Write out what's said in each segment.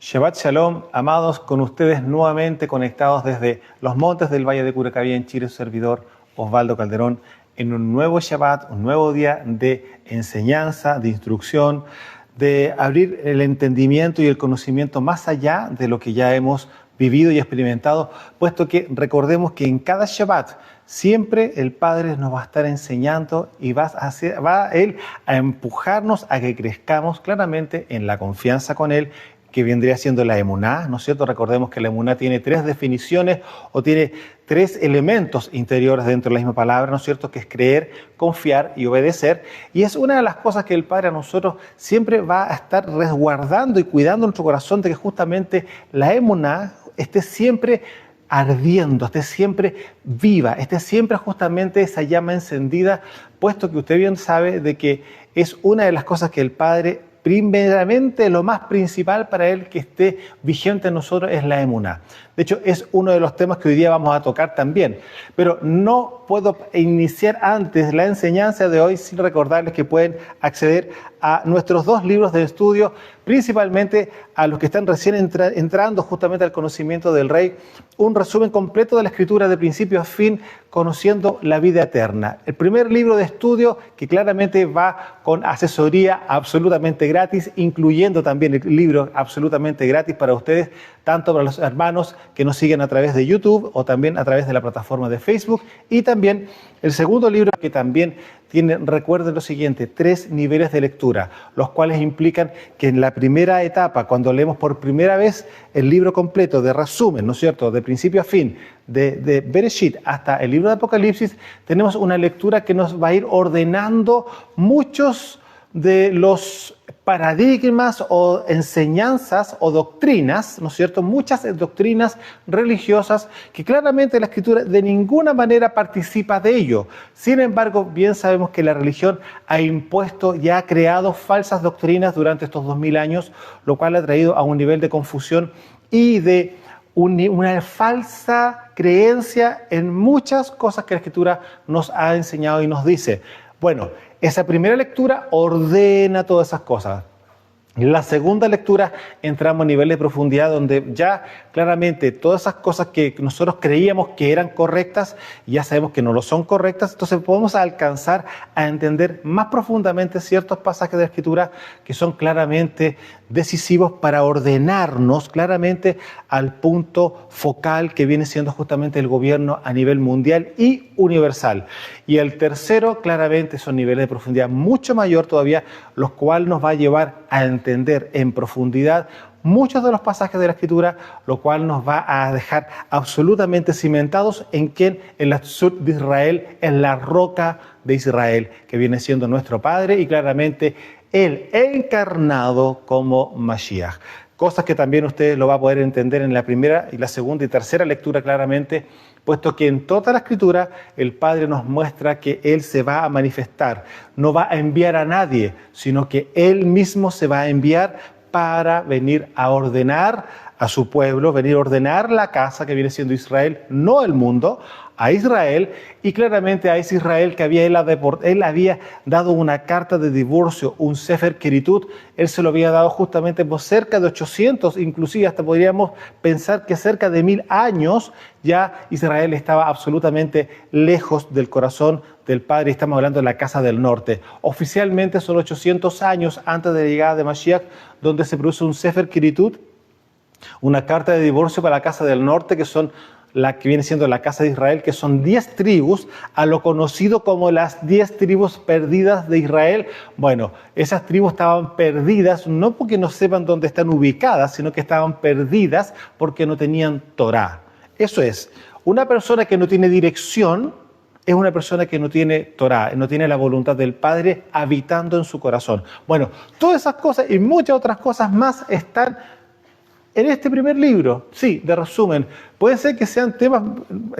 Shabbat Shalom, amados, con ustedes nuevamente conectados desde los montes del Valle de Curacaví en Chile, su servidor Osvaldo Calderón, en un nuevo Shabbat, un nuevo día de enseñanza, de instrucción, de abrir el entendimiento y el conocimiento más allá de lo que ya hemos vivido y experimentado, puesto que recordemos que en cada Shabbat siempre el Padre nos va a estar enseñando y va Él a empujarnos a que crezcamos claramente en la confianza con Él, que vendría siendo la emuná, ¿no es cierto? Recordemos que la emuná tiene tres definiciones o tiene tres elementos interiores dentro de la misma palabra, ¿no es cierto? Que es creer, confiar y obedecer. Y es una de las cosas que el Padre a nosotros siempre va a estar resguardando y cuidando nuestro corazón, de que justamente la emuná esté siempre ardiendo, esté siempre viva, esté siempre justamente esa llama encendida, puesto que usted bien sabe de que es una de las cosas que el Padre, primeramente, lo más principal para Él que esté vigente en nosotros es la emuná. De hecho, es uno de los temas que hoy día vamos a tocar también. Pero no puedo iniciar antes la enseñanza de hoy sin recordarles que pueden acceder a nuestros dos libros de estudio, principalmente a los que están recién entrando justamente al conocimiento del Rey, un resumen completo de la Escritura de principio a fin, conociendo la vida eterna. El primer libro de estudio que claramente va con asesoría absolutamente gratis, incluyendo también el libro absolutamente gratis para ustedes, tanto para los hermanos que nos siguen a través de YouTube o también a través de la plataforma de Facebook. Y también el segundo libro que también tiene, recuerden lo siguiente, 3 niveles de lectura, los cuales implican que en la primera etapa, cuando leemos por primera vez el libro completo de resumen, ¿no es cierto?, de principio a fin, de Bereshit hasta el libro de Apocalipsis, tenemos una lectura que nos va a ir ordenando muchos de los paradigmas o enseñanzas o doctrinas, ¿no es cierto? Muchas doctrinas religiosas que claramente la Escritura de ninguna manera participa de ello. Sin embargo, bien sabemos que la religión ha impuesto y ha creado falsas doctrinas durante estos 2000 años, lo cual ha traído a un nivel de confusión y de una falsa creencia en muchas cosas que la Escritura nos ha enseñado y nos dice. Bueno, esa primera lectura ordena todas esas cosas. En la segunda lectura entramos a nivel de profundidad donde ya claramente todas esas cosas que nosotros creíamos que eran correctas, ya sabemos que no lo son correctas, entonces podemos alcanzar a entender más profundamente ciertos pasajes de la Escritura que son claramente decisivos para ordenarnos claramente al punto focal que viene siendo justamente el gobierno a nivel mundial y universal. Y el tercero claramente son niveles de profundidad mucho mayor todavía, los cuales nos va a llevar a entender en profundidad muchos de los pasajes de la Escritura, lo cual nos va a dejar absolutamente cimentados en quién, en la Tzur de Israel, en la roca de Israel, que viene siendo nuestro Padre y claramente Él encarnado como Mashiach. Cosas que también usted lo va a poder entender en la primera y la segunda y tercera lectura claramente, puesto que en toda la Escritura el Padre nos muestra que Él se va a manifestar, no va a enviar a nadie, sino que Él mismo se va a enviar para venir a ordenar a su pueblo, venir a ordenar la casa que viene siendo Israel, no el mundo, a Israel, y claramente a ese Israel que él había dado una carta de divorcio, un Sefer Keritut, él se lo había dado justamente por cerca de 800, inclusive hasta podríamos pensar que cerca de 1000 años ya Israel estaba absolutamente lejos del corazón del Padre, y estamos hablando de la casa del norte. Oficialmente son 800 años antes de la llegada de Mashiach, donde se produce un Sefer Keritut, una carta de divorcio para la casa del norte, que son la que viene siendo la casa de Israel, que son 10 tribus, a lo conocido como las 10 tribus perdidas de Israel. Bueno, esas tribus estaban perdidas no porque no sepan dónde están ubicadas, sino que estaban perdidas porque no tenían Torá. Eso es, una persona que no tiene dirección es una persona que no tiene Torá, no tiene la voluntad del Padre habitando en su corazón. Bueno, todas esas cosas y muchas otras cosas más están en este primer libro, sí, de resumen. Puede ser que sean temas,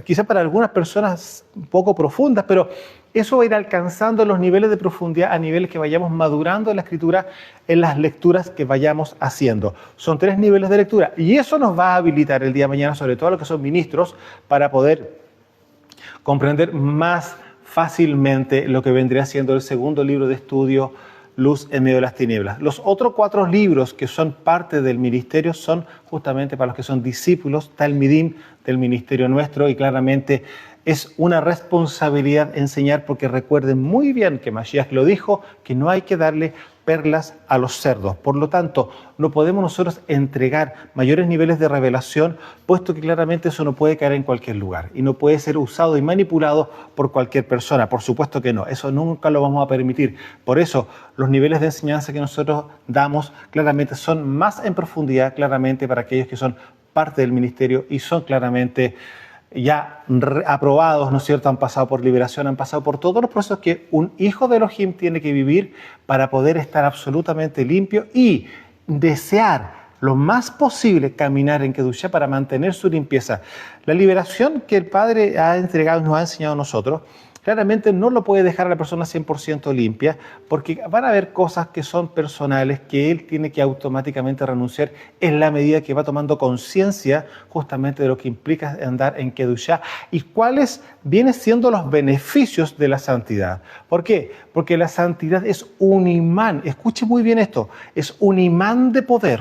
quizás para algunas personas un poco profundas, pero eso va a ir alcanzando los niveles de profundidad a niveles que vayamos madurando en la Escritura, en las lecturas que vayamos haciendo. Son 3 niveles de lectura y eso nos va a habilitar el día de mañana, sobre todo a los que son ministros, para poder comprender más fácilmente lo que vendría siendo el segundo libro de estudio, luz en medio de las tinieblas. Los otros 4 libros que son parte del ministerio son justamente para los que son discípulos, talmidim del ministerio nuestro, y claramente es una responsabilidad enseñar, porque recuerden muy bien que Mashiach lo dijo, que no hay que darle perlas a los cerdos. Por lo tanto, no podemos nosotros entregar mayores niveles de revelación, puesto que claramente eso no puede caer en cualquier lugar y no puede ser usado y manipulado por cualquier persona. Por supuesto que no, eso nunca lo vamos a permitir. Por eso, los niveles de enseñanza que nosotros damos claramente son más en profundidad, claramente para aquellos que son parte del ministerio y son claramente ya aprobados, ¿no es cierto? Han pasado por liberación, han pasado por todos los procesos que un hijo de Elohim tiene que vivir para poder estar absolutamente limpio y desear lo más posible caminar en Kedushá para mantener su limpieza. La liberación que el Padre ha entregado y nos ha enseñado a nosotros, claramente no lo puede dejar a la persona 100% limpia, porque van a haber cosas que son personales que él tiene que automáticamente renunciar en la medida que va tomando conciencia justamente de lo que implica andar en Kedushá y cuáles vienen siendo los beneficios de la santidad. ¿Por qué? Porque la santidad es un imán, escuche muy bien esto, es un imán de poder.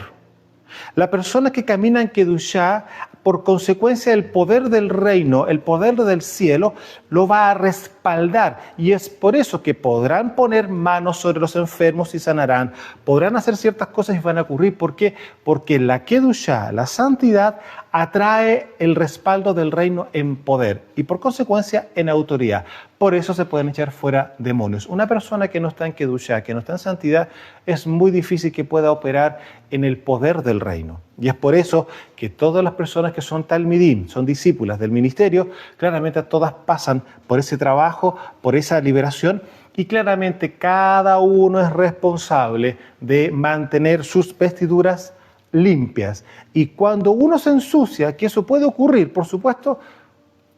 La persona que camina en Kedushá, por consecuencia del poder del reino, el poder del cielo, lo va a respaldar. Y es por eso que podrán poner manos sobre los enfermos y sanarán. Podrán hacer ciertas cosas y van a ocurrir. ¿Por qué? Porque la Kedushá, la santidad, atrae el respaldo del reino en poder y por consecuencia en autoridad. Por eso se pueden echar fuera demonios. Una persona que no está en Kedushá, que no está en santidad, es muy difícil que pueda operar en el poder del reino. Y es por eso que todas las personas que son talmidim, son discípulas del ministerio, claramente todas pasan por ese trabajo, por esa liberación, y claramente cada uno es responsable de mantener sus vestiduras limpias. Y cuando uno se ensucia, que eso puede ocurrir, por supuesto,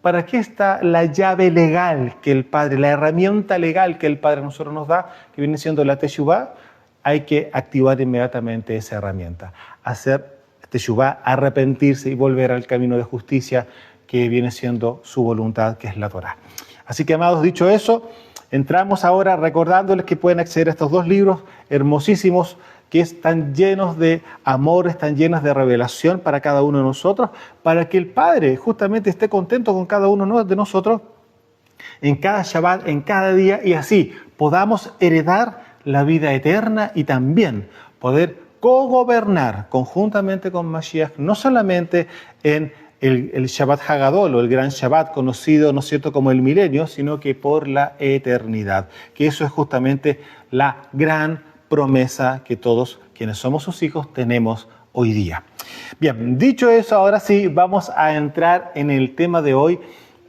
¿para qué está la llave legal que el Padre, la herramienta legal que el Padre a nosotros nos da, que viene siendo la Teshuvá? Hay que activar inmediatamente esa herramienta, hacer Teshuvá, arrepentirse y volver al camino de justicia que viene siendo su voluntad, que es la Torá. Así que, amados, dicho eso, entramos ahora recordándoles que pueden acceder a estos 2 libros hermosísimos que están llenos de amor, están llenos de revelación para cada uno de nosotros, para que el Padre justamente esté contento con cada uno de nosotros en cada Shabbat, en cada día, y así podamos heredar la vida eterna y también poder cogobernar conjuntamente con Mashiach, no solamente en el Shabbat Hagadol o el Gran Shabbat, conocido, ¿no es cierto?, como el milenio, sino que por la eternidad, que eso es justamente la gran promesa que todos quienes somos sus hijos tenemos hoy día. Bien, dicho eso, ahora sí vamos a entrar en el tema de hoy,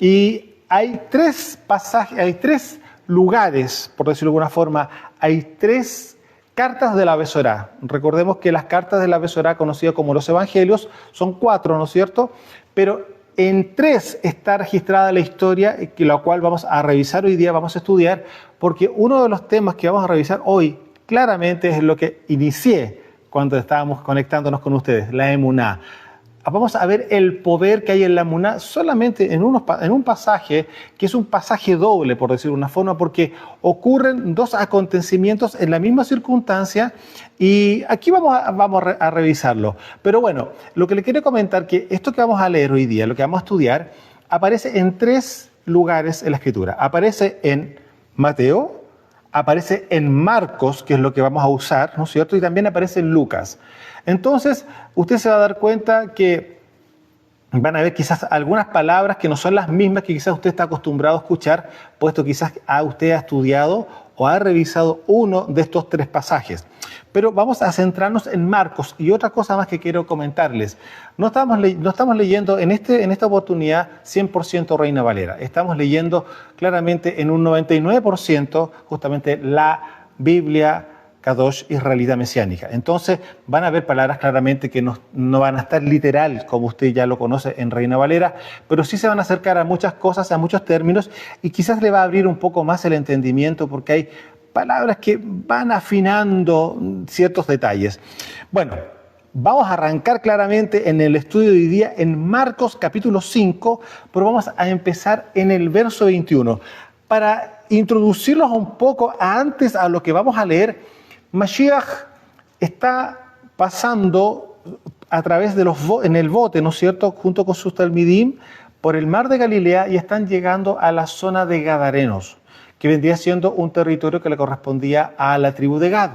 y hay 3 pasajes, hay 3 lugares, por decirlo de alguna forma, hay 3 cartas de la Besorá. Recordemos que las cartas de la Besorá, conocidas como los evangelios, son 4, ¿no es cierto? Pero en 3 está registrada la historia, la cual vamos a revisar hoy día, vamos a estudiar, porque uno de los temas que vamos a revisar hoy claramente es lo que inicié cuando estábamos conectándonos con ustedes, la emuná. Vamos a ver el poder que hay en la emuná solamente en un pasaje, que es un pasaje doble, por decirlo de una forma, porque ocurren 2 acontecimientos en la misma circunstancia, y aquí vamos a revisarlo. Pero bueno, lo que le quiero comentar, que esto que vamos a leer hoy día, lo que vamos a estudiar, aparece en 3 lugares en la Escritura. Aparece en Mateo, aparece en Marcos, que es lo que vamos a usar, ¿no es cierto? Y también aparece en Lucas. Entonces, usted se va a dar cuenta que van a ver quizás algunas palabras que no son las mismas que quizás usted está acostumbrado a escuchar, puesto que quizás usted ha estudiado o ha revisado uno de estos 3 pasajes. Pero vamos a centrarnos en Marcos. Y otra cosa más que quiero comentarles. No estamos leyendo en esta oportunidad 100% Reina Valera. Estamos leyendo claramente en un 99% justamente la Biblia Kadosh israelita mesiánica. Entonces van a haber palabras claramente que no van a estar literal, como usted ya lo conoce en Reina Valera, pero sí se van a acercar a muchas cosas, a muchos términos, y quizás le va a abrir un poco más el entendimiento, porque hay palabras que van afinando ciertos detalles. Bueno, vamos a arrancar claramente en el estudio de hoy día en Marcos capítulo 5, pero vamos a empezar en el verso 21. Para introducirlos un poco antes a lo que vamos a leer, Mashiach está pasando a través de en el bote, ¿no es cierto?, junto con sus talmidim, por el mar de Galilea y están llegando a la zona de Gadarenos, que vendría siendo un territorio que le correspondía a la tribu de Gad.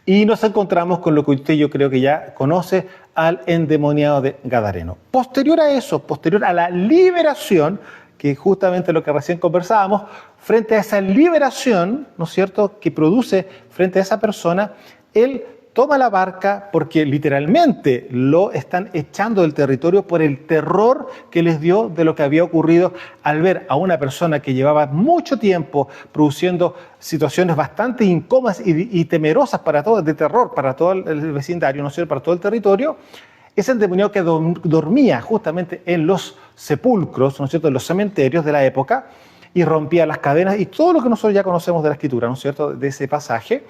Y nos encontramos con lo que usted yo creo que ya conoce, al endemoniado de Gadareno. Posterior a eso, posterior a la liberación, que justamente lo que recién conversábamos, frente a esa liberación, ¿no es cierto?, que produce frente a esa persona, él toma la barca porque literalmente lo están echando del territorio por el terror que les dio de lo que había ocurrido al ver a una persona que llevaba mucho tiempo produciendo situaciones bastante incómodas y temerosas para todo, de terror para todo el vecindario, ¿no es cierto?, para todo el territorio. Ese endemoniado que dormía justamente en los sepulcros, ¿no es cierto?, en los cementerios de la época, y rompía las cadenas y todo lo que nosotros ya conocemos de la Escritura, ¿no es cierto?, de ese pasaje.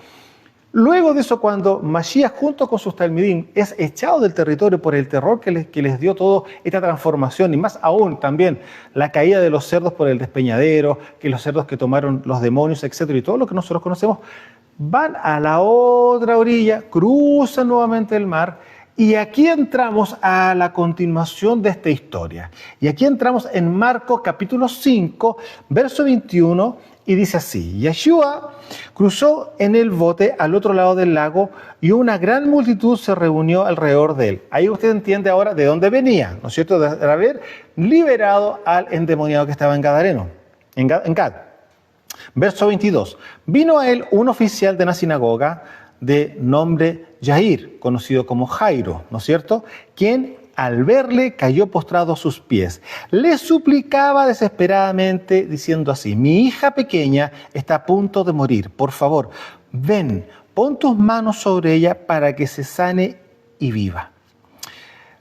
Luego de eso, cuando Mashiach junto con sus talmidim es echado del territorio por el terror que les dio toda esta transformación, y más aún también la caída de los cerdos por el despeñadero, que los cerdos que tomaron los demonios, etcétera, y todo lo que nosotros conocemos, van a la otra orilla, cruzan nuevamente el mar, y aquí entramos a la continuación de esta historia. Y aquí entramos en Marcos capítulo 5, verso 21, y dice así: Yeshua cruzó en el bote al otro lado del lago y una gran multitud se reunió alrededor de él. Ahí usted entiende ahora de dónde venía, ¿no es cierto?, de haber liberado al endemoniado que estaba en Gadareno, en Gad. Verso 22. Vino a él un oficial de la sinagoga de nombre Jair, conocido como Jairo, ¿no es cierto?, quien al verle cayó postrado a sus pies. Le suplicaba desesperadamente diciendo así: mi hija pequeña está a punto de morir. Por favor, ven, pon tus manos sobre ella para que se sane y viva.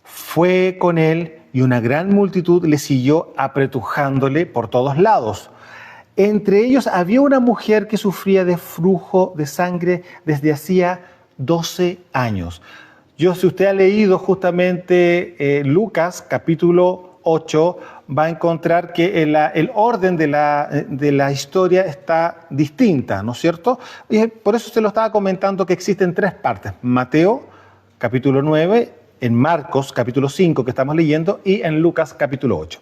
Fue con él y una gran multitud le siguió apretujándole por todos lados. Entre ellos había una mujer que sufría de flujo de sangre desde hacía 12 años. Si usted ha leído justamente Lucas capítulo 8, va a encontrar que el orden de la historia está distinta, ¿no es cierto? Y por eso se lo estaba comentando que existen 3 partes: Mateo capítulo 9, en Marcos capítulo 5 que estamos leyendo y en Lucas capítulo 8.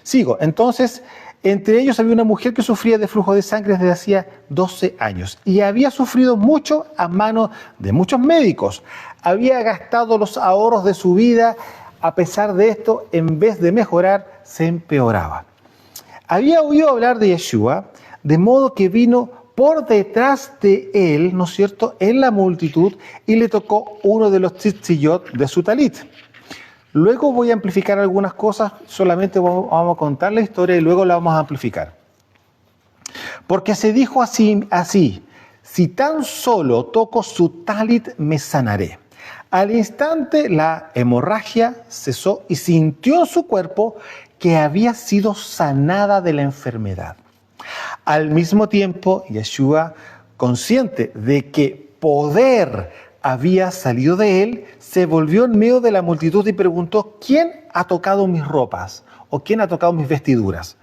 Sigo, entonces, entre ellos había una mujer que sufría de flujo de sangre desde hacía 12 años y había sufrido mucho a manos de muchos médicos. Había gastado los ahorros de su vida. A pesar de esto, en vez de mejorar, se empeoraba. Había oído hablar de Yeshua, de modo que vino por detrás de él, ¿no es cierto?, en la multitud, y le tocó uno de los tzitziyot de su talit. Luego voy a amplificar algunas cosas, solamente vamos a contar la historia y luego la vamos a amplificar. Porque se dijo así, si tan solo toco su talit me sanaré. Al instante la hemorragia cesó y sintió en su cuerpo que había sido sanada de la enfermedad. Al mismo tiempo, Yeshua, consciente de que poder había salido de él, se volvió en medio de la multitud y preguntó: ¿quién ha tocado mis ropas? ¿O quién ha tocado mis vestiduras?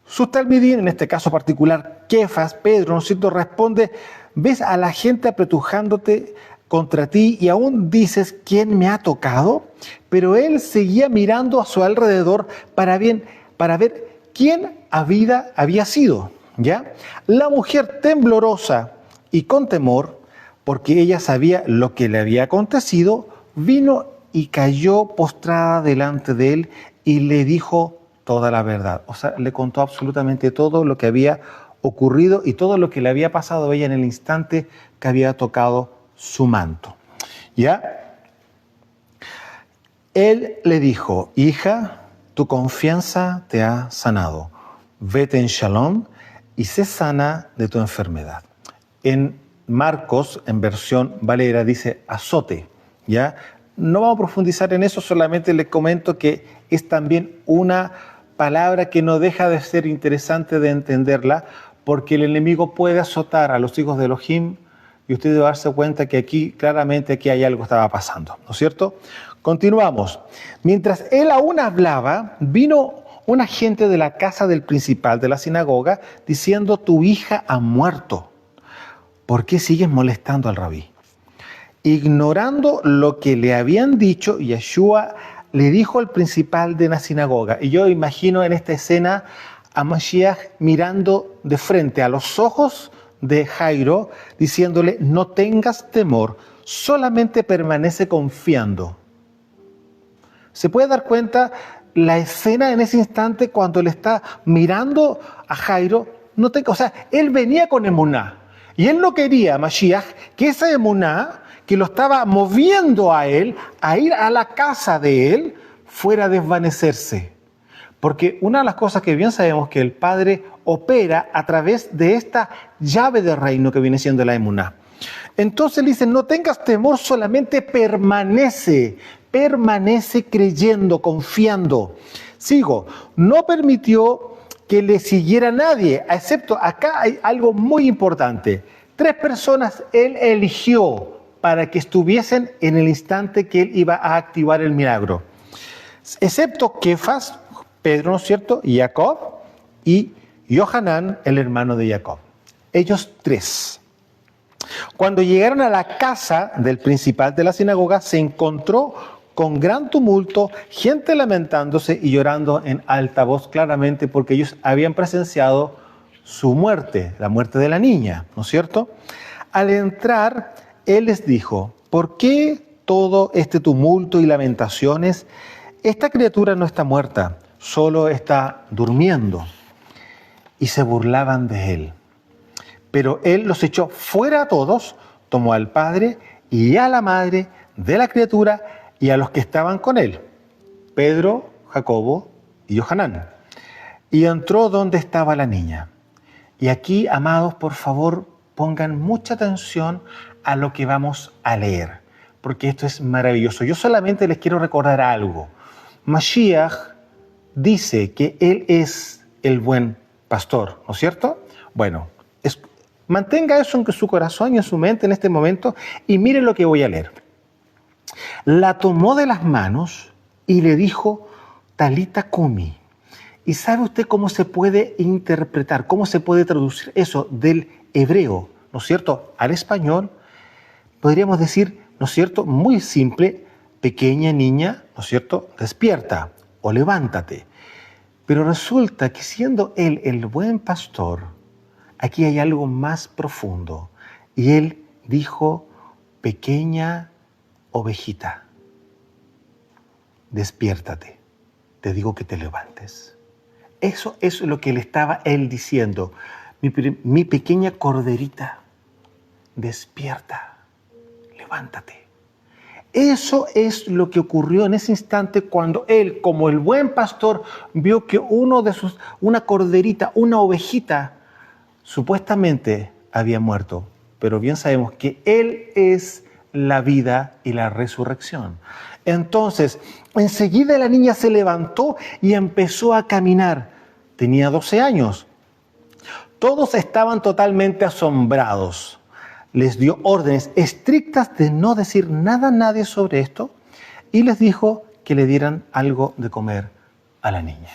Sus talmidim, en este caso particular, Kefas, Pedro, ¿no es cierto?, responde: ¿ves a la gente apretujándote contra ti y aún dices quién me ha tocado? Pero él seguía mirando a su alrededor para ver quién había sido, ¿ya? La mujer, temblorosa y con temor, porque ella sabía lo que le había acontecido, vino y cayó postrada delante de él y le dijo toda la verdad. O sea, le contó absolutamente todo lo que había ocurrido y todo lo que le había pasado a ella en el instante que había tocado su manto. ¿Ya? Él le dijo: hija, tu confianza te ha sanado. Vete en shalom y sé sana de tu enfermedad. En Marcos, en versión Valera, dice azote, ¿ya? No vamos a profundizar en eso, solamente les comento que es también una palabra que no deja de ser interesante de entenderla, porque el enemigo puede azotar a los hijos de Elohim y usted debe darse cuenta que claramente aquí hay algo que estaba pasando, ¿no es cierto? Continuamos. Mientras él aún hablaba, vino un agente de la casa del principal de la sinagoga diciendo: tu hija ha muerto. ¿por qué sigues molestando al rabí? Ignorando lo que le habían dicho, Yeshua le dijo al principal de la sinagoga, y yo imagino en esta escena a Mashiach mirando de frente a los ojos de Jairo, diciéndole, no tengas temor, solamente permanece confiando. ¿Se puede dar cuenta la escena en ese instante cuando le está mirando a Jairo? O sea, él venía con emuná, y él no quería, Mashiach, que esa emuná que lo estaba moviendo a él, a ir a la casa de él, fuera a desvanecerse. Porque una de las cosas que bien sabemos que el Padre opera a través de esta llave del reino que viene siendo la emuná. Entonces le dice, no tengas temor, solamente permanece creyendo, confiando. Sigo, no permitió que le siguiera nadie, excepto acá hay algo muy importante. 3 personas él eligió para que estuviesen en el instante que él iba a activar el milagro. Excepto Kefas, Pedro, ¿no es cierto?, y Jacob, y Yohanan, el hermano de Jacob. Ellos 3. Cuando llegaron a la casa del principal de la sinagoga, se encontró con gran tumulto, gente lamentándose y llorando en alta voz, claramente porque ellos habían presenciado su muerte, la muerte de la niña, ¿no es cierto? Al entrar, él les dijo, ¿por qué todo este tumulto y lamentaciones? Esta criatura no está muerta, solo está durmiendo. Y se burlaban de él. Pero él los echó fuera a todos, tomó al padre y a la madre de la criatura y a los que estaban con él, Pedro, Jacobo y Yohanan, y entró donde estaba la niña. Y aquí, amados, por favor, pongan mucha atención a lo que vamos a leer, porque esto es maravilloso. Yo solamente les quiero recordar algo. Mashiach dice que él es el buen pastor, ¿no es cierto? Bueno, mantenga eso en su corazón y en su mente en este momento y mire lo que voy a leer. La tomó de las manos y le dijo, Talita Kumi. ¿Y sabe usted cómo se puede interpretar, cómo se puede traducir eso del hebreo, ¿no es cierto?, al español? Podríamos decir, ¿no es cierto?, muy simple, pequeña niña, ¿no es cierto?, despierta o levántate. Pero resulta que siendo él el buen pastor, aquí hay algo más profundo. Y él dijo, pequeña ovejita, despiértate, te digo que te levantes. Eso es lo que le estaba él diciendo. Mi pequeña corderita, despierta, levántate. Eso es lo que ocurrió en ese instante cuando él, como el buen pastor, vio que una corderita, una ovejita, supuestamente había muerto. Pero bien sabemos que él es la vida y la resurrección. Entonces, enseguida la niña se levantó y empezó a caminar. Tenía 12 años. Todos estaban totalmente asombrados. Les dio órdenes estrictas de no decir nada a nadie sobre esto y les dijo que le dieran algo de comer a la niña.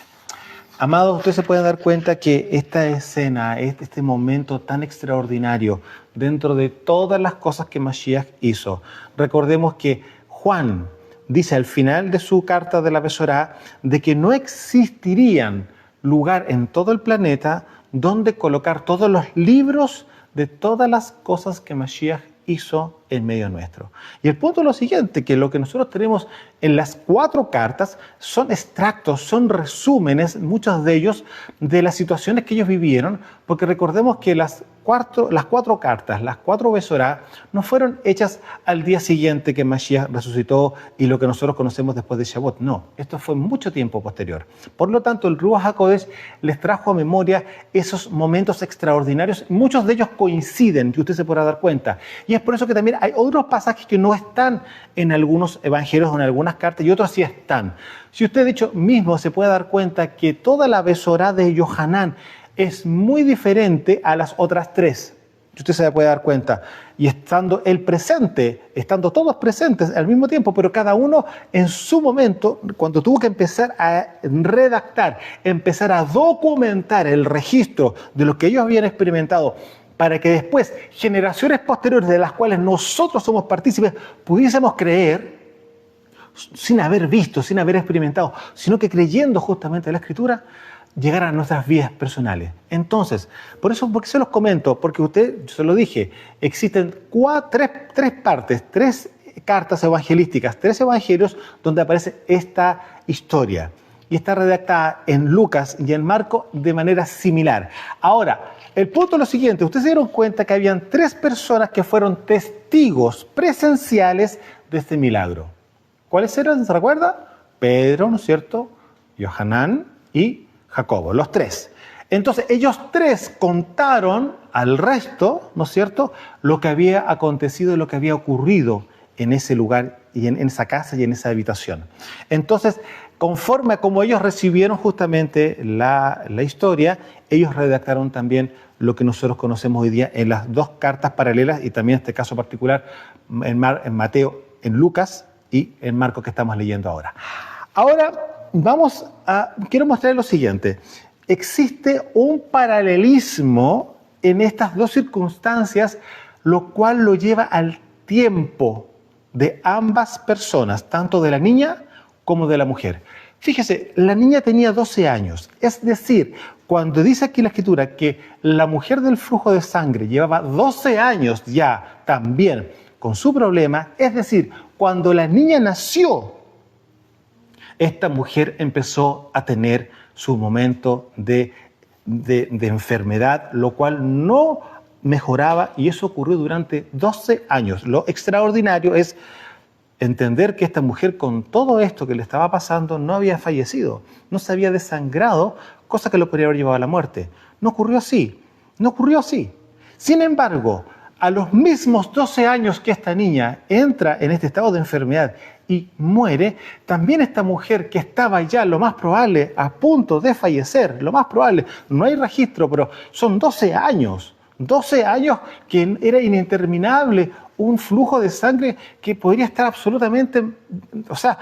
Amados, ustedes se pueden dar cuenta que esta escena, este momento tan extraordinario dentro de todas las cosas que Mashiach hizo. Recordemos que Juan dice al final de su carta de la Besorá de que no existirían lugar en todo el planeta donde colocar todos los libros de todas las cosas que Mashiach hizo en medio nuestro. Y el punto es lo siguiente, que lo que nosotros tenemos en las 4 cartas son extractos, son resúmenes, muchos de ellos, de las situaciones que ellos vivieron, porque recordemos que las 4 cartas, las 4 Besorá, no fueron hechas al día siguiente que Mashiach resucitó y lo que nosotros conocemos después de Shavuot. No, esto fue mucho tiempo posterior. Por lo tanto, el Ruach HaKodesh les trajo a memoria esos momentos extraordinarios. Muchos de ellos coinciden, que usted se podrá dar cuenta. Y es por eso que también hay otros pasajes que no están en algunos evangelios o en algunas cartas y otros sí están. Si usted, de hecho, mismo se puede dar cuenta que toda la Besorá de Yohanan es muy diferente a las otras 3. Usted se puede dar cuenta. Y estando él presente, estando todos presentes al mismo tiempo, pero cada uno en su momento, cuando tuvo que empezar a redactar, empezar a documentar el registro de lo que ellos habían experimentado para que después generaciones posteriores de las cuales nosotros somos partícipes pudiésemos creer sin haber visto, sin haber experimentado, sino que creyendo justamente la Escritura, llegar a nuestras vidas personales. Entonces, por qué se los comento? Porque yo se lo dije, existen tres partes, tres cartas evangelísticas, tres evangelios donde aparece esta historia. Y está redactada en Lucas y en Marcos de manera similar. Ahora, el punto es lo siguiente. Ustedes se dieron cuenta que habían tres personas que fueron testigos presenciales de este milagro. ¿Cuáles eran? ¿Se recuerda? Pedro, ¿no es cierto? Yohanan y Jacobo, los tres. Entonces, ellos tres contaron al resto, ¿no es cierto?, lo que había acontecido y lo que había ocurrido en ese lugar y en esa casa y en esa habitación. Entonces, conforme a cómo ellos recibieron justamente la historia, ellos redactaron también lo que nosotros conocemos hoy día en las dos cartas paralelas y también en este caso particular en Mateo, en Lucas y en Marcos que estamos leyendo ahora. Ahora quiero mostrarles lo siguiente. Existe un paralelismo en estas dos circunstancias, lo cual lo lleva al tiempo de ambas personas, tanto de la niña como de la mujer. Fíjese, la niña tenía 12 años, es decir, cuando dice aquí la Escritura que la mujer del flujo de sangre llevaba 12 años ya también con su problema, es decir, cuando la niña nació, esta mujer empezó a tener su momento de enfermedad, lo cual no mejoraba y eso ocurrió durante 12 años. Lo extraordinario es entender que esta mujer con todo esto que le estaba pasando no había fallecido, no se había desangrado, cosa que lo podría haber llevado a la muerte. No ocurrió así, no ocurrió así. Sin embargo, a los mismos 12 años que esta niña entra en este estado de enfermedad y muere, también esta mujer que estaba ya lo más probable a punto de fallecer, lo más probable, no hay registro, pero son 12 años que era ininterminable, un flujo de sangre que podría estar absolutamente, o sea,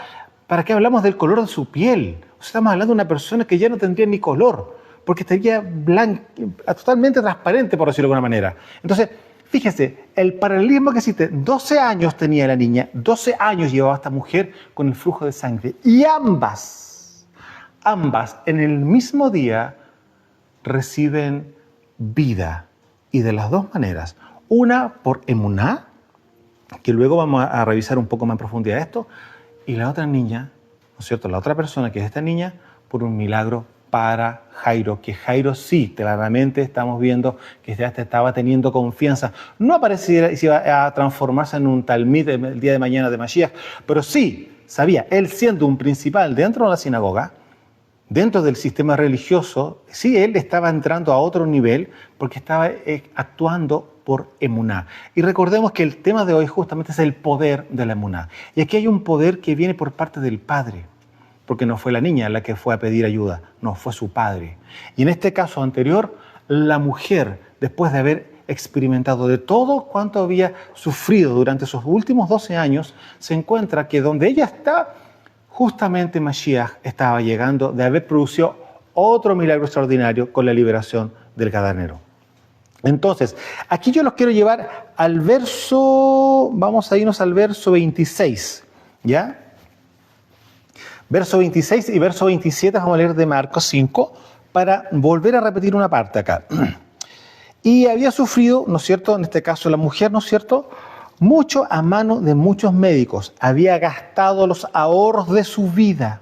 ¿para qué hablamos del color de su piel? O sea, estamos hablando de una persona que ya no tendría ni color, porque estaría blanca, totalmente transparente, por decirlo de alguna manera. Entonces, fíjese, el paralelismo que existe, 12 años tenía la niña, 12 años llevaba esta mujer con el flujo de sangre, y ambas en el mismo día reciben vida, y de las dos maneras, una por emuná, que luego vamos a revisar un poco más en profundidad esto, y la otra niña, ¿no es cierto?, la otra persona que es esta niña, por un milagro para Jairo, que Jairo sí, claramente estamos viendo que ya estaba teniendo confianza. No apareciera si iba a transformarse en un talmid el día de mañana de Mashiach, pero sí sabía, él siendo un principal dentro de la sinagoga, dentro del sistema religioso, sí, él estaba entrando a otro nivel porque estaba actuando por emuná. Y recordemos que el tema de hoy justamente es el poder de la emuná. Y aquí hay un poder que viene por parte del Padre, porque no fue la niña la que fue a pedir ayuda, no, fue su padre. Y en este caso anterior, la mujer, después de haber experimentado de todo cuanto había sufrido durante esos últimos 12 años, se encuentra que donde ella está, justamente Mashiach estaba llegando de haber producido otro milagro extraordinario con la liberación del gadareno. Entonces, aquí yo los quiero llevar al verso, vamos a irnos al verso 26, ¿ya? Verso 26 y verso 27 vamos a leer de Marcos 5 para volver a repetir una parte acá. Y había sufrido, ¿no es cierto?, en este caso la mujer, ¿no es cierto?, mucho a mano de muchos médicos. Había gastado los ahorros de su vida.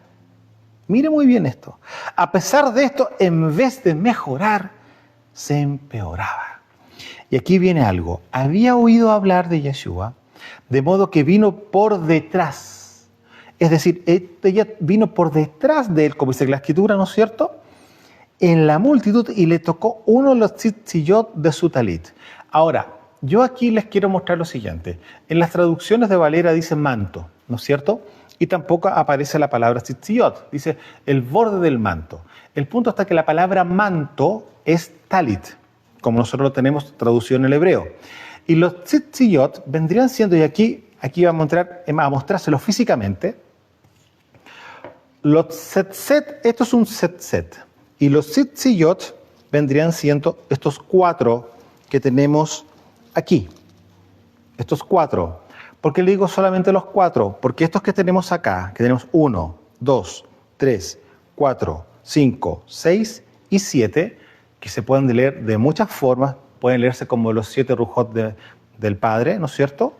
Mire muy bien esto. A pesar de esto, en vez de mejorar, se empeoraba. Y aquí viene algo. Había oído hablar de Yeshua, de modo que vino por detrás. Es decir, ella vino por detrás de él, como dice la Escritura, ¿no es cierto?, en la multitud y le tocó uno de los tzitziyot de su talit. Ahora, yo aquí les quiero mostrar lo siguiente. En las traducciones de Valera dice manto, ¿no es cierto? Y tampoco aparece la palabra tzitziyot, dice el borde del manto. El punto está que la palabra manto es talit, como nosotros lo tenemos traducido en el hebreo. Y los tzitziyot vendrían siendo, y aquí vamos a mostrárselo físicamente, los tzetzet, esto es un tzetzet, y los tzitziyot vendrían siendo estos 4 que tenemos aquí. Estos 4. ¿Por qué le digo solamente los 4? Porque estos que tenemos acá, que tenemos 1, 2, 3, 4, 5, 6 y 7, que se pueden leer de muchas formas, pueden leerse como los 7 rujot del Padre, ¿no es cierto?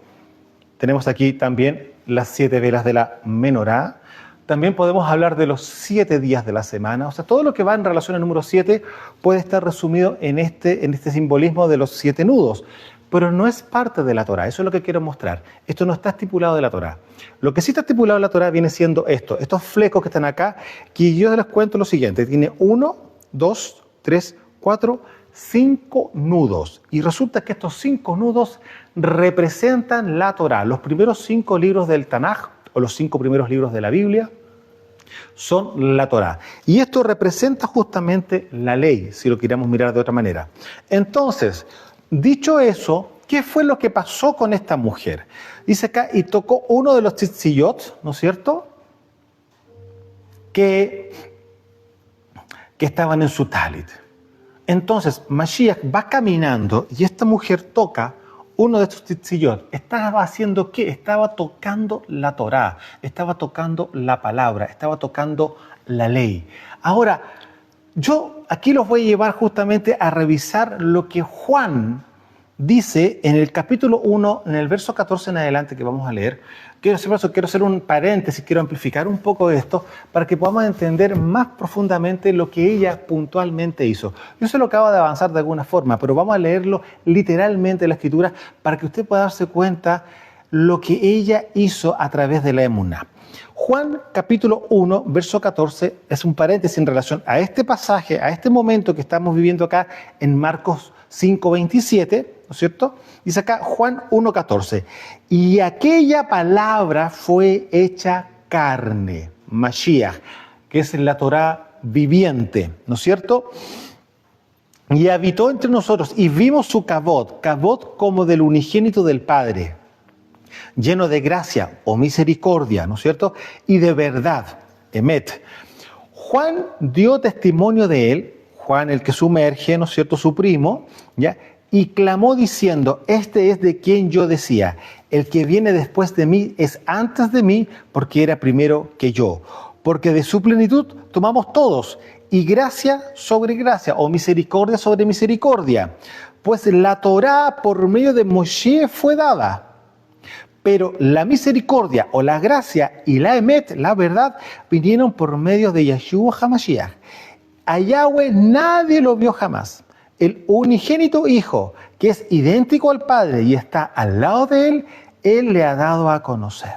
Tenemos aquí también las 7 velas de la menorá. También podemos hablar de los 7 días de la semana. O sea, todo lo que va en relación al número 7 puede estar resumido en este simbolismo de los 7 nudos. Pero no es parte de la Torá, eso es lo que quiero mostrar. Esto no está estipulado de la Torá. Lo que sí está estipulado de la Torá viene siendo esto, estos flecos que están acá, que yo les cuento lo siguiente. Tiene 1, 2, 3, 4, 5 nudos. Y resulta que estos 5 nudos representan la Torá. Los primeros 5 libros del Tanaj, o los 5 primeros libros de la Biblia, son la Torá. Y esto representa justamente la ley, si lo queremos mirar de otra manera. Entonces, dicho eso, ¿qué fue lo que pasó con esta mujer? Dice acá, y tocó uno de los tzitziyot, ¿no es cierto?, que estaban en su talit. Entonces, Mashiach va caminando y esta mujer toca uno de estos tzitziyot. ¿Estaba haciendo qué? Estaba tocando la Torá, estaba tocando la palabra, estaba tocando la ley. Ahora, yo aquí los voy a llevar justamente a revisar lo que Juan dice en el capítulo 1, en el verso 14 en adelante que vamos a leer. Quiero hacer un paréntesis, quiero amplificar un poco esto para que podamos entender más profundamente lo que ella puntualmente hizo. Yo se lo acabo de avanzar de alguna forma, pero vamos a leerlo literalmente en la Escritura para que usted pueda darse cuenta lo que ella hizo a través de la emuná. Juan capítulo 1, verso 14, es un paréntesis en relación a este pasaje, a este momento que estamos viviendo acá en Marcos 5, 27, ¿no es cierto? Dice acá Juan 1, 14, y aquella palabra fue hecha carne, Mashiach, que es la Torá viviente, ¿no es cierto? Y habitó entre nosotros y vimos su kavod como del unigénito del Padre, lleno de gracia o misericordia, ¿no es cierto? Y de verdad, emet. Juan dio testimonio de él, Juan el que sumerge, ¿no es cierto?, su primo, ¿ya? Y clamó diciendo, este es de quien yo decía, el que viene después de mí es antes de mí, porque era primero que yo. Porque de su plenitud tomamos todos, y gracia sobre gracia, o misericordia sobre misericordia. Pues la Torá por medio de Moshe fue dada, pero la misericordia o la gracia y la emet, la verdad, vinieron por medio de Yeshua HaMashiach. A Yahweh nadie lo vio jamás. El unigénito Hijo, que es idéntico al Padre y está al lado de Él, Él le ha dado a conocer.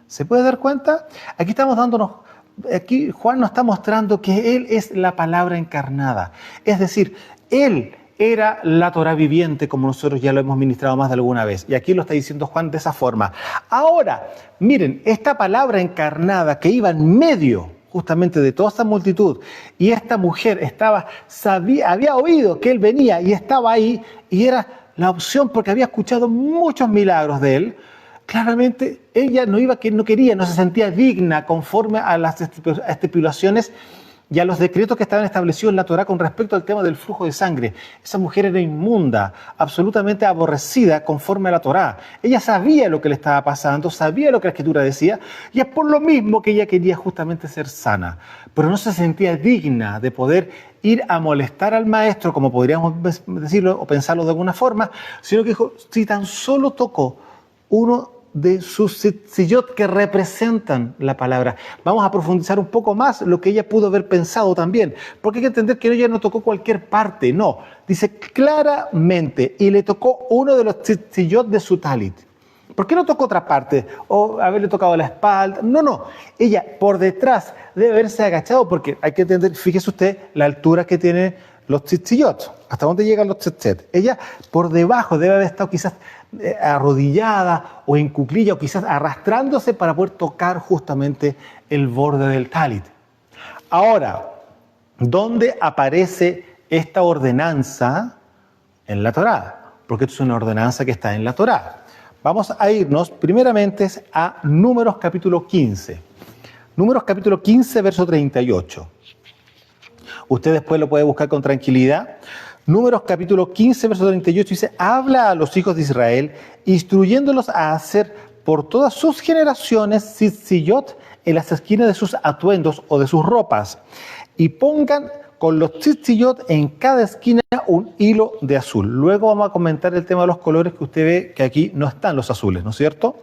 ¿Se puede dar cuenta? Aquí Juan nos está mostrando que Él es la palabra encarnada. Es decir, Él era la Torá viviente, como nosotros ya lo hemos ministrado más de alguna vez. Y aquí lo está diciendo Juan de esa forma. Ahora, miren, esta palabra encarnada que iba en medio justamente de toda esta multitud, y esta mujer había oído que él venía y estaba ahí, y era la opción porque había escuchado muchos milagros de él. Claramente ella no quería, no se sentía digna conforme a las estipulaciones y a los decretos que estaban establecidos en la Torá con respecto al tema del flujo de sangre. Esa mujer era inmunda, absolutamente aborrecida conforme a la Torá. Ella sabía lo que le estaba pasando, sabía lo que la Escritura decía, y es por lo mismo que ella quería justamente ser sana. Pero no se sentía digna de poder ir a molestar al maestro, como podríamos decirlo o pensarlo de alguna forma, sino que dijo, si tan solo tocó uno de sus tzitziyot que representan la palabra. Vamos a profundizar un poco más lo que ella pudo haber pensado también, porque hay que entender que ella no tocó cualquier parte, no. Dice claramente, y le tocó uno de los tzitziyot de su talit. ¿Por qué no tocó otra parte? O haberle tocado la espalda. No. Ella por detrás debe haberse agachado, porque hay que entender, fíjese usted, la altura que tiene los tzitziyot. ¿Hasta dónde llegan los tzitzit? Ella por debajo debe haber estado quizás arrodillada o en cuclilla o quizás arrastrándose para poder tocar justamente el borde del talit. Ahora, ¿dónde aparece esta ordenanza en la Torá? Porque esto es una ordenanza que está en la Torá. Vamos a irnos primeramente a Números capítulo 15. Números capítulo 15, verso 38. Usted después lo puede buscar con tranquilidad. Números capítulo 15, verso 38 dice, habla a los hijos de Israel, instruyéndolos a hacer por todas sus generaciones tzitziyot en las esquinas de sus atuendos o de sus ropas, y pongan con los tzitziyot en cada esquina un hilo de azul. Luego vamos a comentar el tema de los colores, que usted ve que aquí no están los azules, ¿no es cierto?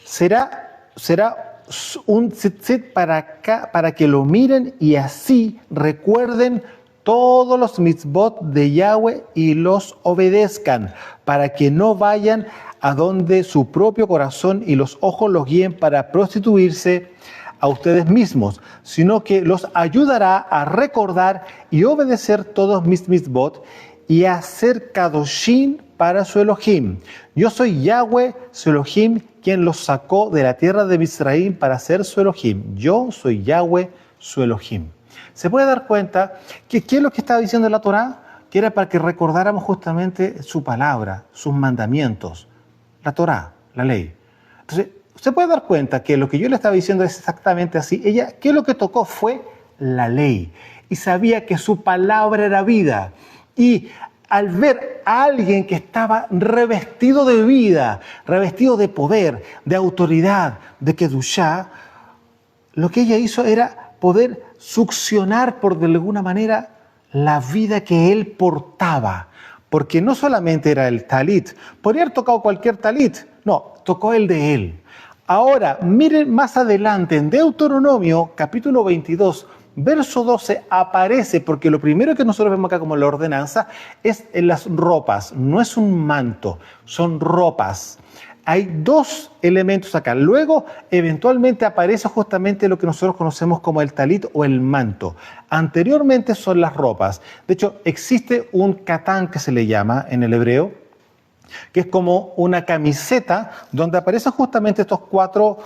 Será un tzitzit para que lo miren y así recuerden todos los mitzvot de Yahweh y los obedezcan, para que no vayan a donde su propio corazón y los ojos los guíen para prostituirse a ustedes mismos, sino que los ayudará a recordar y obedecer todos mis mitzvot y a ser kadoshim para su Elohim. Yo soy Yahweh, su Elohim, quien los sacó de la tierra de Misraim para ser su Elohim. Yo soy Yahweh, su Elohim. Se puede dar cuenta que ¿qué es lo que estaba diciendo la Torá? Que era para que recordáramos justamente su palabra, sus mandamientos, la Torá, la ley. Entonces, usted puede dar cuenta que lo que yo le estaba diciendo es exactamente así. Ella, ¿qué es lo que tocó? Fue la ley. Y sabía que su palabra era vida. Y al ver a alguien que estaba revestido de vida, revestido de poder, de autoridad, de kedushá, lo que ella hizo era poder succionar por de alguna manera la vida que él portaba. Porque no solamente era el talit, podría haber tocado cualquier talit, no, tocó el de él. Ahora, miren más adelante, en Deuteronomio, capítulo 22, verso 12, aparece, porque lo primero que nosotros vemos acá como la ordenanza es en las ropas, no es un manto, son ropas. Hay dos elementos acá. Luego, eventualmente aparece justamente lo que nosotros conocemos como el talit o el manto. Anteriormente son las ropas. De hecho, existe un katán que se le llama en el hebreo, que es como una camiseta donde aparecen justamente estos cuatro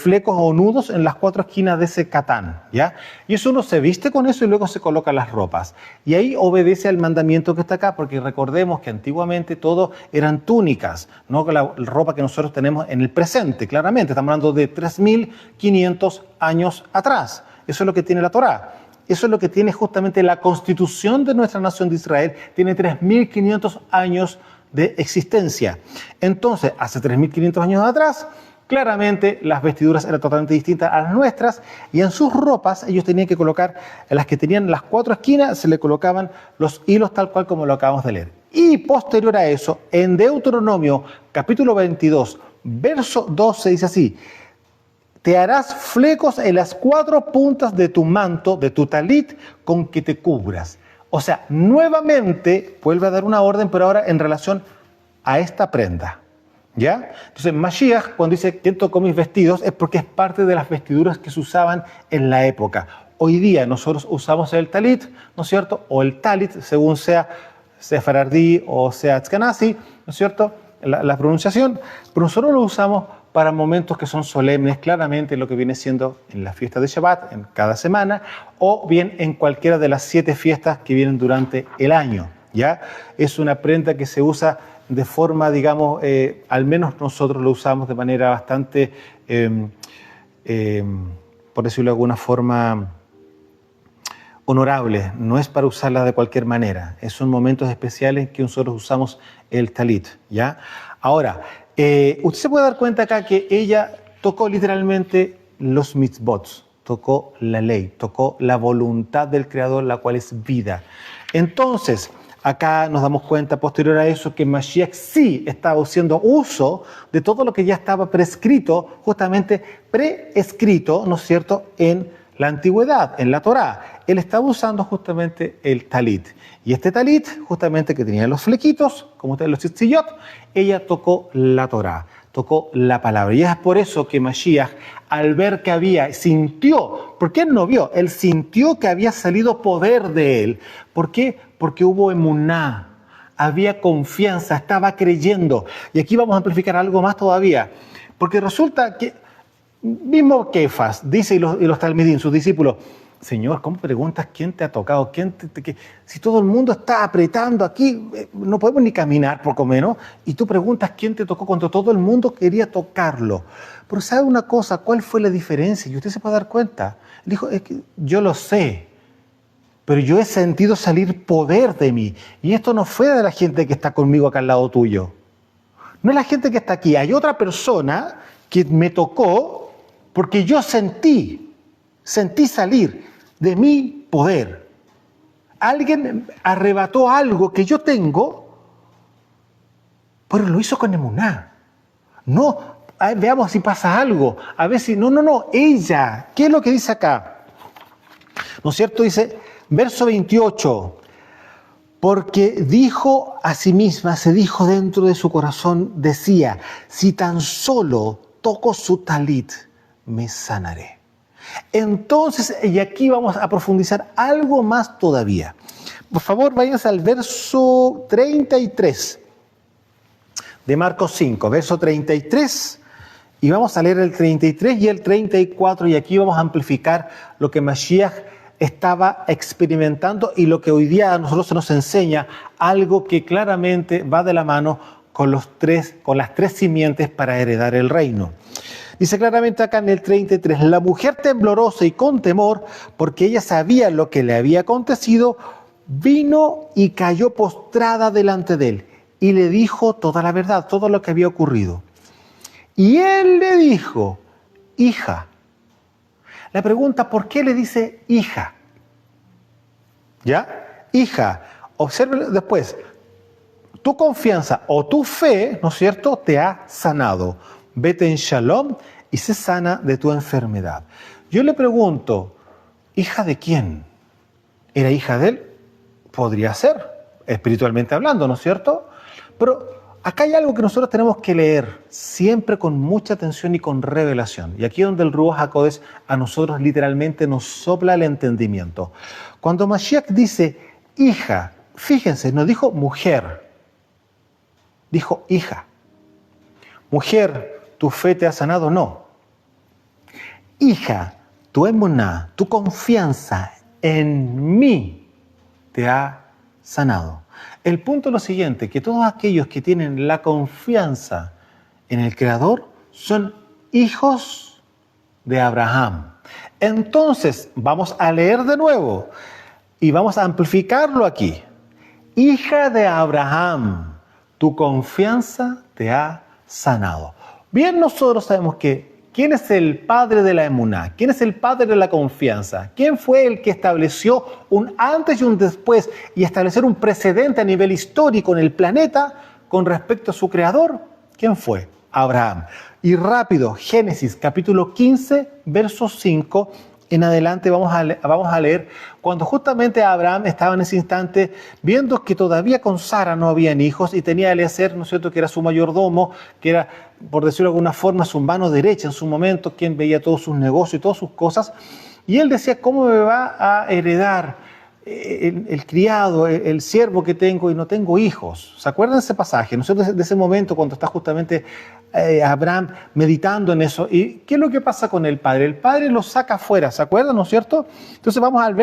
flecos o nudos en las cuatro esquinas de ese katán, ¿ya? Y eso uno se viste con eso y luego se coloca las ropas. Y ahí obedece al mandamiento que está acá, porque recordemos que antiguamente todo eran túnicas, no la ropa que nosotros tenemos en el presente, claramente. Estamos hablando de 3.500 años atrás. Eso es lo que tiene la Torá. Eso es lo que tiene justamente la constitución de nuestra nación de Israel. Tiene 3.500 años de existencia. Entonces, hace 3.500 años atrás, claramente las vestiduras eran totalmente distintas a las nuestras y en sus ropas ellos tenían que colocar, en las que tenían las cuatro esquinas, se le colocaban los hilos tal cual como lo acabamos de leer. Y posterior a eso, en Deuteronomio capítulo 22, verso 12 dice así, te harás flecos en las cuatro puntas de tu manto, de tu talit, con que te cubras. O sea, nuevamente vuelve a dar una orden, pero ahora en relación a esta prenda. ¿Ya? Entonces, Mashiach, cuando dice ¿quién tocó mis vestidos? Es porque es parte de las vestiduras que se usaban en la época. Hoy día nosotros usamos el talit, ¿no es cierto? O el talit, según sea sefardí o sea tzkanasi, ¿no es cierto? La pronunciación, pero nosotros lo usamos para momentos que son solemnes, claramente lo que viene siendo en la fiesta de Shabbat, en cada semana, o bien en cualquiera de las 7 fiestas que vienen durante el año. ¿Ya? Es una prenda que se usa de forma, digamos, al menos nosotros lo usamos de manera bastante, por decirlo de alguna forma, honorable. No es para usarla de cualquier manera. Son momentos especiales en que nosotros usamos el talit, ¿ya? Ahora, usted se puede dar cuenta acá que ella tocó literalmente los mitzvot, tocó la ley, tocó la voluntad del Creador, la cual es vida. Entonces, acá nos damos cuenta posterior a eso que Mashiach sí estaba haciendo uso de todo lo que ya estaba prescrito, justamente preescrito, ¿no es cierto?, en la antigüedad, en la Torá. Él estaba usando justamente el talit. Y este talit, justamente que tenía los flequitos, como ustedes los tzitziyot, ella tocó la Torá, tocó la palabra. Y es por eso que Mashiach, al ver que sintió, porque él no vio, él sintió que había salido poder de él. ¿Por qué? Porque hubo emuná, había confianza, estaba creyendo. Y aquí vamos a amplificar algo más todavía, porque resulta que mismo Kefas dice y los talmidim, sus discípulos, Señor, ¿cómo preguntas quién te ha tocado? Si todo el mundo está apretando aquí, no podemos ni caminar poco menos, y tú preguntas quién te tocó cuando todo el mundo quería tocarlo. Pero ¿sabe una cosa? ¿Cuál fue la diferencia? Y usted se puede dar cuenta. Dijo, es que yo lo sé. pero yo he sentido salir poder de mí. Y esto no fue de la gente que está conmigo acá al lado tuyo. No es la gente que está aquí. Hay otra persona que me tocó porque yo sentí salir de mi poder. Alguien arrebató algo que yo tengo, pero lo hizo con emuná. No, veamos si pasa algo. A ver si, no, ella. ¿Qué es lo que dice acá? ¿No es cierto? Dice, verso 28. Porque dijo a sí misma, se dijo dentro de su corazón, decía, si tan solo toco su talit, me sanaré. Entonces, y aquí vamos a profundizar algo más todavía. Por favor, váyanse al verso 33 de Marcos 5, verso 33, y vamos a leer el 33 y el 34, y aquí vamos a amplificar lo que Mashiach estaba experimentando y lo que hoy día a nosotros se nos enseña, algo que claramente va de la mano con las tres simientes para heredar el reino. Dice claramente acá en el 33, la mujer temblorosa y con temor, porque ella sabía lo que le había acontecido, vino y cayó postrada delante de él y le dijo toda la verdad, todo lo que había ocurrido. Y él le dijo, hija. La pregunta, ¿por qué le dice hija? ¿Ya? Hija. Observe después. Tu confianza o tu fe, ¿no es cierto?, te ha sanado. Vete en shalom y sé sana de tu enfermedad. Yo le pregunto, ¿hija de quién? ¿Era hija de él? Podría ser, espiritualmente hablando, ¿no es cierto? Pero acá hay algo que nosotros tenemos que leer siempre con mucha atención y con revelación. Y aquí es donde el Ruach HaKodesh a nosotros literalmente nos sopla el entendimiento. Cuando Mashiach dice hija, fíjense, no dijo mujer, dijo hija. Mujer, tu fe te ha sanado, no. Hija, tu emuná, tu confianza en mí te ha sanado. El punto es lo siguiente, que todos aquellos que tienen la confianza en el Creador son hijos de Abraham. Entonces, vamos a leer de nuevo y vamos a amplificarlo aquí. Hija de Abraham, tu confianza te ha sanado. Bien, nosotros sabemos que ¿quién es el padre de la emuná? ¿Quién es el padre de la confianza? ¿Quién fue el que estableció un antes y un después y establecer un precedente a nivel histórico en el planeta con respecto a su creador? ¿Quién fue? Abraham. Y rápido, Génesis capítulo 15, verso 5 en adelante vamos a leer cuando justamente Abraham estaba en ese instante viendo que todavía con Sara no habían hijos y tenía a Eliezer, ¿no es cierto?, que era su mayordomo, que era, por decirlo de alguna forma, su mano derecha en su momento, quien veía todos sus negocios y todas sus cosas. Y él decía, ¿cómo me va a heredar el criado, el siervo que tengo y no tengo hijos? ¿Se acuerdan de ese pasaje? ¿No es cierto?, de ese momento cuando está justamente Abraham meditando en eso. ¿Y qué es lo que pasa con el padre? El padre lo saca afuera, ¿se acuerdan? ¿No es cierto? Entonces vamos al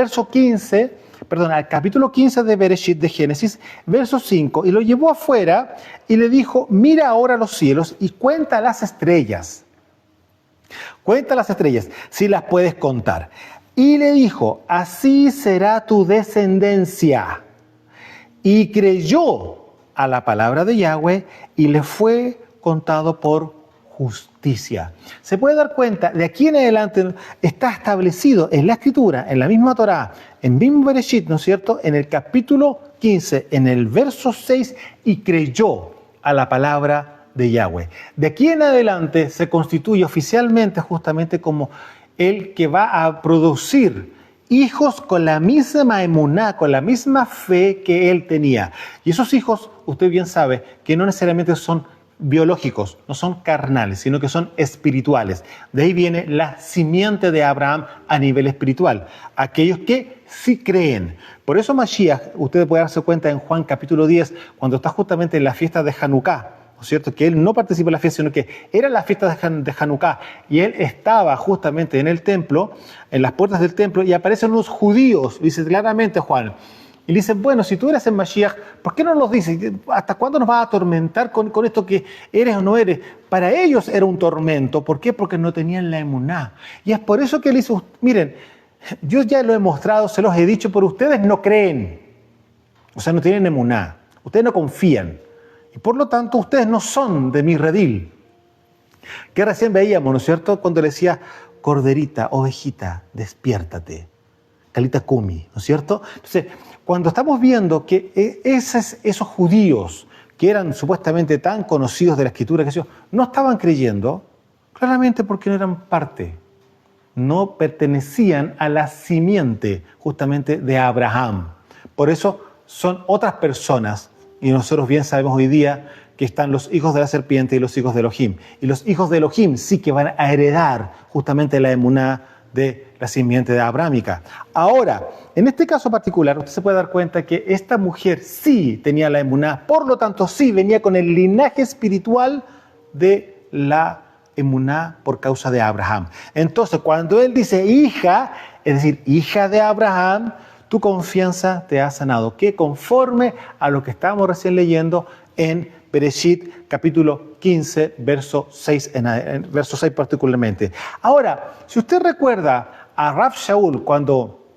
al capítulo 15 de Bereshit, de Génesis, verso 5. Y lo llevó afuera y le dijo, mira ahora los cielos y cuenta las estrellas. Cuenta las estrellas, si las puedes contar. Y le dijo, así será tu descendencia. Y creyó a la palabra de Yahweh y le fue contado por justicia. Se puede dar cuenta, de aquí en adelante está establecido en la Escritura, en la misma Torá, en mismo Bereshit, ¿no es cierto?, en el capítulo 15, en el verso 6, y creyó a la palabra de Yahweh. De aquí en adelante se constituye oficialmente justamente como el que va a producir hijos con la misma emuná, con la misma fe que él tenía. Y esos hijos, usted bien sabe, que no necesariamente son biológicos, no son carnales, sino que son espirituales. De ahí viene la simiente de Abraham a nivel espiritual. Aquellos que sí creen. Por eso Mashiach, usted puede darse cuenta en Juan capítulo 10, cuando está justamente en la fiesta de Hanukkah, ¿no es cierto?, que él no participó en la fiesta, sino que era la fiesta de Hanukkah, y él estaba justamente en el templo, en las puertas del templo, y aparecen unos judíos, dice claramente Juan, y le dicen, bueno, si tú eres el Mashiach, ¿por qué no nos dices? ¿Hasta cuándo nos vas a atormentar con esto que eres o no eres? Para ellos era un tormento. ¿Por qué? Porque no tenían la emuná. Y es por eso que él dice, miren, Yo ya lo he mostrado, se los he dicho, pero ustedes no creen. O sea, no tienen emuná. Ustedes no confían. Y por lo tanto, ustedes no son de mi redil. Que recién veíamos, ¿no es cierto? Cuando le decía, corderita, ovejita, despiértate. Kalita Kumi, ¿no es cierto? Entonces, cuando estamos viendo que esos judíos que eran supuestamente tan conocidos de la Escritura, que ellos no estaban creyendo, claramente porque no eran parte, no pertenecían a la simiente justamente de Abraham. Por eso son otras personas, y nosotros bien sabemos hoy día que están los hijos de la serpiente y los hijos de Elohim. Y los hijos de Elohim sí que van a heredar justamente la emuná de la simiente de Abrahámica. Ahora, en este caso particular, usted se puede dar cuenta que esta mujer sí tenía la emuná, por lo tanto sí venía con el linaje espiritual de la emuná por causa de Abraham. Entonces, cuando él dice hija, es decir, hija de Abraham, tu confianza te ha sanado, que conforme a lo que estábamos recién leyendo en Bereshit, capítulo 15, verso 6, verso 6 particularmente. Ahora, si usted recuerda a Rav Shaul cuando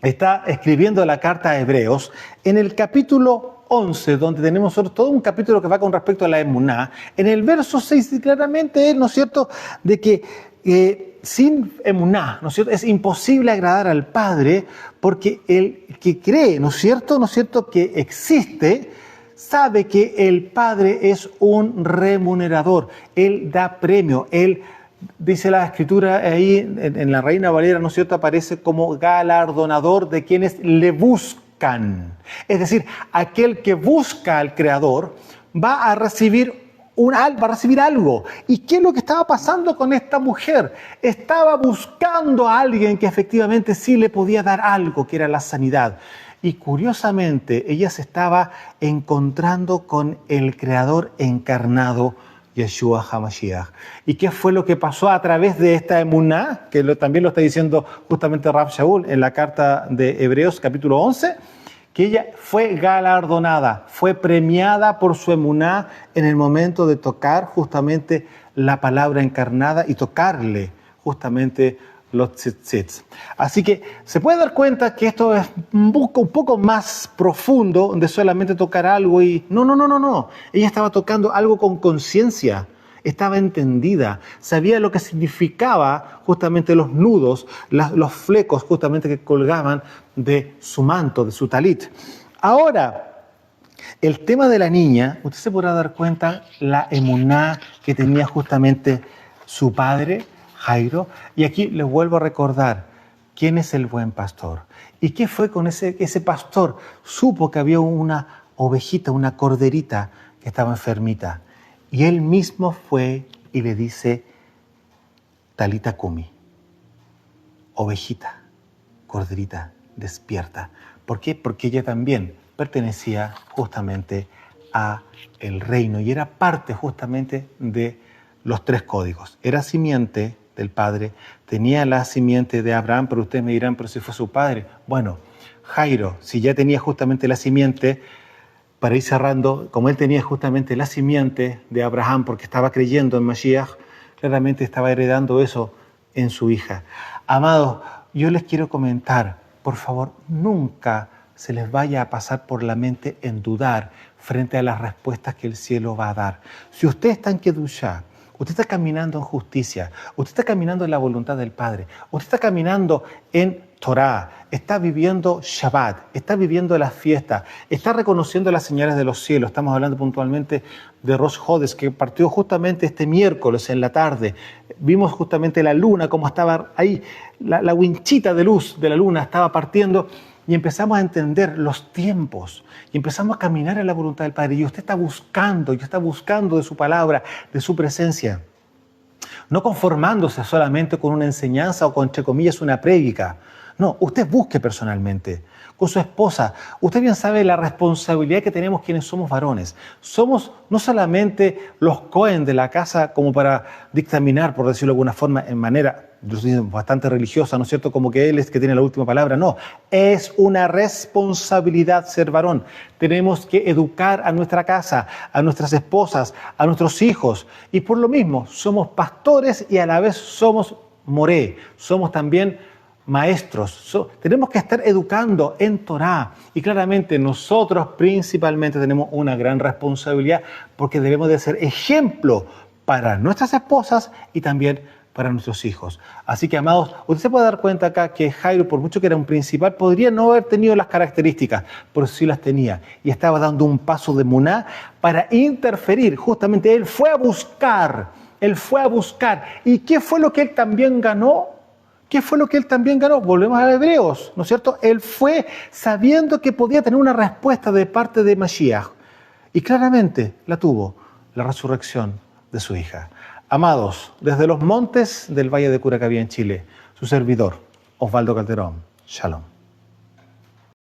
está escribiendo la carta a Hebreos, en el capítulo 11, donde tenemos nosotros todo un capítulo que va con respecto a la emuná, en el verso 6 claramente es, ¿no es cierto?, de que sin emuná, ¿no es cierto?, es imposible agradar al Padre, porque el que cree, ¿no es cierto?, que existe, sabe que el Padre es un remunerador, Él da premio, Él, dice la Escritura ahí en la Reina Valera, ¿no es cierto?, aparece como galardonador de quienes le buscan. Es decir, aquel que busca al Creador va a recibir algo. ¿Y qué es lo que estaba pasando con esta mujer? Estaba buscando a alguien que efectivamente sí le podía dar algo, que era la sanidad. Y curiosamente, ella se estaba encontrando con el Creador encarnado, Yeshua HaMashiach. ¿Y qué fue lo que pasó a través de esta emuná? Que también lo está diciendo justamente Rav Shaul en la carta de Hebreos capítulo 11, que ella fue galardonada, fue premiada por su emuná en el momento de tocar justamente la palabra encarnada y tocarle justamente los tzitzits. Así que se puede dar cuenta que esto es un poco más profundo de solamente tocar algo y no. Ella estaba tocando algo con conciencia, estaba entendida, sabía lo que significaba justamente los nudos, los flecos justamente que colgaban de su manto, de su talit. Ahora, el tema de la niña, usted se podrá dar cuenta la emuná que tenía justamente su padre, Jairo, y aquí les vuelvo a recordar quién es el buen pastor. ¿Y qué fue con ese pastor? Supo que había una ovejita, una corderita que estaba enfermita. Y él mismo fue y le dice, Talita Kumi, ovejita, corderita, despierta. ¿Por qué? Porque ella también pertenecía justamente a el reino y era parte justamente de los tres códigos. Era simiente del padre, tenía la simiente de Abraham, pero ustedes me dirán, pero si fue su padre. Bueno, Jairo, si ya tenía justamente la simiente, para ir cerrando, como él tenía justamente la simiente de Abraham porque estaba creyendo en Mashiach, claramente estaba heredando eso en su hija. Amados, yo les quiero comentar, por favor, nunca se les vaya a pasar por la mente en dudar frente a las respuestas que el cielo va a dar. Si usted está en Kedushá, usted está caminando en justicia, usted está caminando en la voluntad del Padre, usted está caminando en Torah, está viviendo Shabbat, está viviendo las fiestas, está reconociendo las señales de los cielos. Estamos hablando puntualmente de Rosh Hodesh, que partió justamente este miércoles en la tarde. Vimos justamente la luna, como estaba ahí, la winchita de luz de la luna estaba partiendo y empezamos a entender los tiempos y empezamos a caminar en la voluntad del Padre. Y usted está buscando de su palabra, de su presencia. No conformándose solamente con una enseñanza o con, entre comillas, una prédica. No, usted busque personalmente, con su esposa. Usted bien sabe la responsabilidad que tenemos quienes somos varones. Somos no solamente los Cohen de la casa como para dictaminar, por decirlo de alguna forma, en manera, yo soy bastante religiosa, ¿no es cierto?, como que él es que tiene la última palabra. No, es una responsabilidad ser varón. Tenemos que educar a nuestra casa, a nuestras esposas, a nuestros hijos. Y por lo mismo, somos pastores y a la vez somos moré. Somos también maestros, tenemos que estar educando en Torá. Y claramente nosotros principalmente tenemos una gran responsabilidad porque debemos de ser ejemplo para nuestras esposas y también para nuestros hijos. Así que, amados, usted se puede dar cuenta acá que Jairo, por mucho que era un principal, podría no haber tenido las características, pero sí las tenía. Y estaba dando un paso de muná para interferir. Justamente él fue a buscar. ¿Y qué fue lo que él también ganó? ¿Qué fue lo que él también ganó? Volvemos a Hebreos, ¿no es cierto? Él fue sabiendo que podía tener una respuesta de parte de Mashiach. Y claramente la tuvo, la resurrección de su hija. Amados, desde los montes del Valle de Curacaví en Chile, su servidor, Osvaldo Calderón. Shalom.